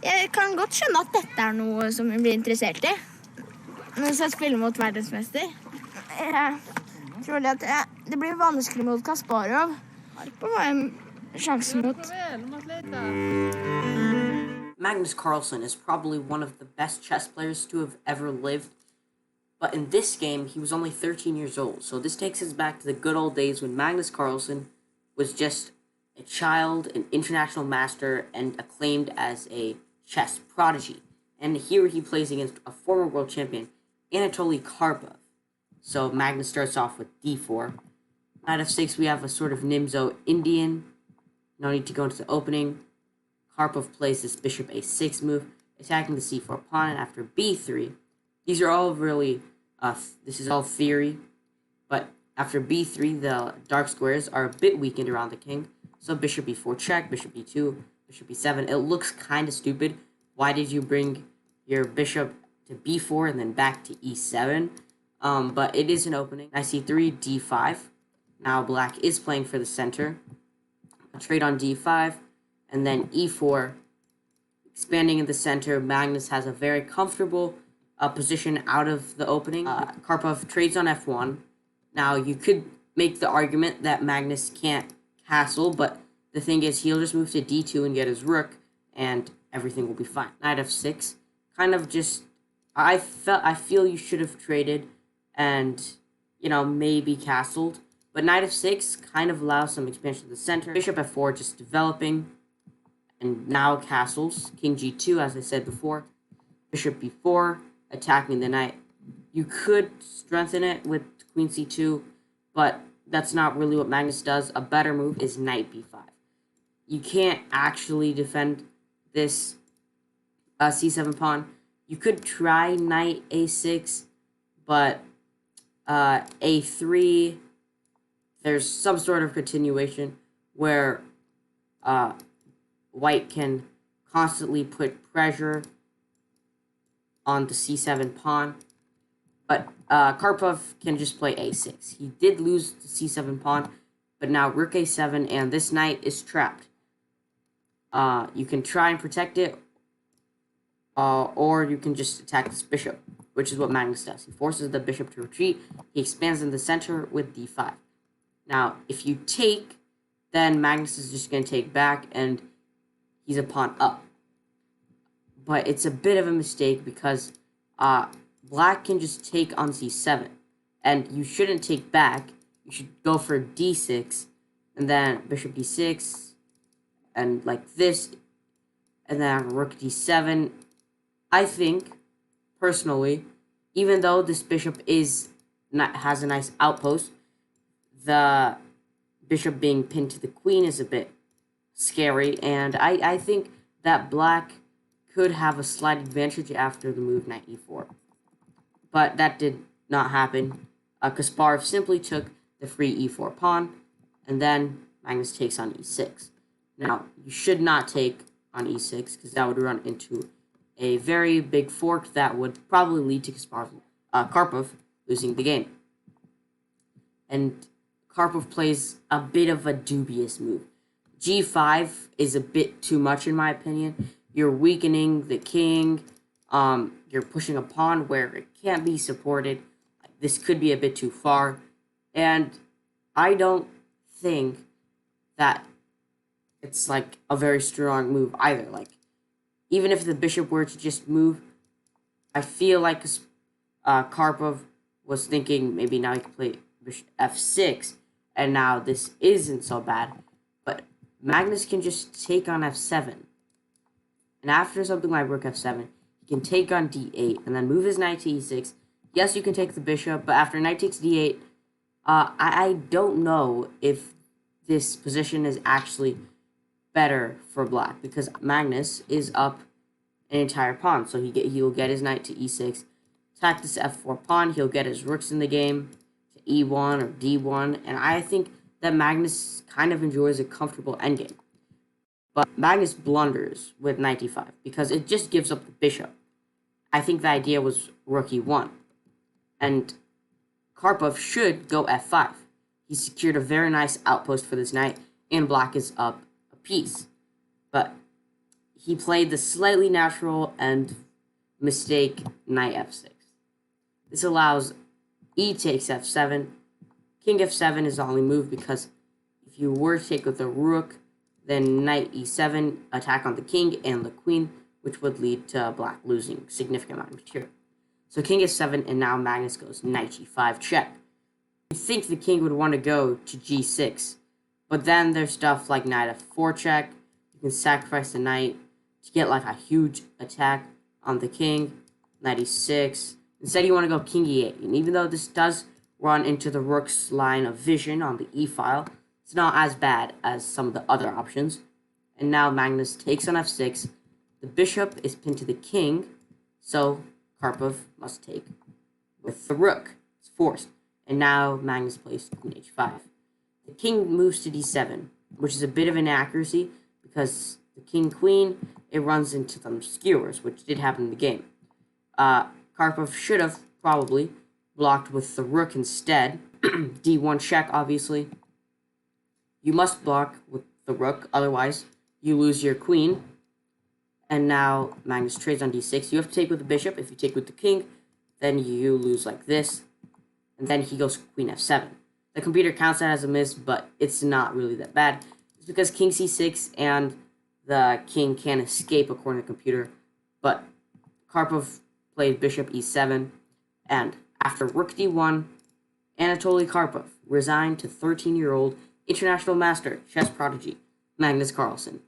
Jeg kan godt skjønne at dette noe som vi blir interessert i. Når vi skal spille mot verdensmester. Jeg tror at det blir vanskelig mot Kasparov. Harpov har en sjanse mot. Magnus Carlsen is probably one of the best chess players to have ever lived. But in this game, he was only 13 years old. So this takes us back to the good old days when Magnus Carlsen was just a child, an international master, and acclaimed as a chess prodigy. And here he plays against a former world champion, Anatoly Karpov. So Magnus starts off with d4. Knight f6, we have a sort of Nimzo Indian. No need to go into the opening. Karpov plays this bishop a6 move, attacking the c4 pawn, and after b3, these are all really, this is all theory, but after b3, the dark squares are a bit weakened around the king, so bishop b4 check, bishop b2, bishop b7, it looks kind of stupid. Why did you bring your bishop to b4 and then back to e7? But it is an opening. Knight c3, d5, now black is playing for the center, a trade on d5, and then e4, expanding in the center. Magnus has a very comfortable position out of the opening. Karpov trades on f1. Now, you could make the argument that Magnus can't castle, but the thing is, he'll just move to d2 and get his rook, and everything will be fine. Knight f6, kind of just, I feel you should have traded and, maybe castled. But knight f6 kind of allows some expansion to the center. Bishop f4 just developing, and now castles. King g2, as I said before. Bishop b4, attacking the knight. You could strengthen it with queen c2, but that's not really what Magnus does. A better move is knight b5. You can't actually defend this c7 pawn. You could try knight a6, but a3, there's some sort of continuation where white can constantly put pressure on the c7 pawn, but Karpov can just play a6. He did lose the c7 pawn, but now rook a7, and this knight is trapped. You can try and protect it, or you can just attack this bishop, which is what Magnus does. He forces the bishop to retreat. He expands in the center with d5. Now, if you take, then Magnus is just going to take back, and he's a pawn up. But it's a bit of a mistake because black can just take on c7. And you shouldn't take back. You should go for d6, and then bishop d6, and like this, and then rook d7. I think, personally, even though this bishop has a nice outpost, the bishop being pinned to the queen is a bit scary, and I think that black could have a slight advantage after the move knight e4. But that did not happen. Kasparov simply took the free e4 pawn, and then Magnus takes on e6. Now, you should not take on e6, because that would run into a very big fork that would probably lead to Karpov losing the game. And Karpov plays a bit of a dubious move. g5 is a bit too much, in my opinion. You're weakening the king. You're pushing a pawn where it can't be supported. This could be a bit too far. And I don't think that it's like a very strong move either. Like, even if the bishop were to just move, I feel like Karpov was thinking maybe now he could play bishop f6, and now this isn't so bad. But Magnus can just take on f7. And after something like rook f7, he can take on d8 and then move his knight to e6. Yes, you can take the bishop, but after knight takes d8, I don't know if this position is actually better for black, because Magnus is up an entire pawn, so he'll get his knight to e6, attack this f4 pawn, he'll get his rooks in the game to e1 or d1, and I think that Magnus kind of enjoys a comfortable endgame. But Magnus blunders with knight e5 because it just gives up the bishop. I think the idea was rook e1, and Karpov should go f5. He secured a very nice outpost for this knight, and black is up a piece. But he played the slightly natural and mistake knight f6. This allows e takes f7. King f7 is the only move because if you were to take with the rook, then knight e7, attack on the king and the queen, which would lead to black losing significant amount of material. So king f7, and now Magnus goes knight g5 check. You think the king would want to go to g6, but then there's stuff like knight f4 check. You can sacrifice the knight to get like a huge attack on the king. Knight e6. Instead, you want to go king e8, and even though this does run into the rook's line of vision on the e file, it's not as bad as some of the other options. And now Magnus takes on f6. The bishop is pinned to the king, so Karpov must take with the rook. It's forced. And now Magnus plays queen h5. The king moves to d7, which is a bit of an inaccuracy because the king-queen, it runs into some skewers, which did happen in the game. Karpov should have probably blocked with the rook instead. d1 check, obviously. You must block with the rook, otherwise you lose your queen. And now Magnus trades on d6. You have to take with the bishop. If you take with the king, then you lose like this. And then he goes queen f7. The computer counts that as a miss, but it's not really that bad. It's because king c6 and the king can escape according to the computer. But Karpov played bishop e7. And after rook d1, Anatoly Karpov resigned to 13-year-old international master, chess prodigy, Magnus Carlsen.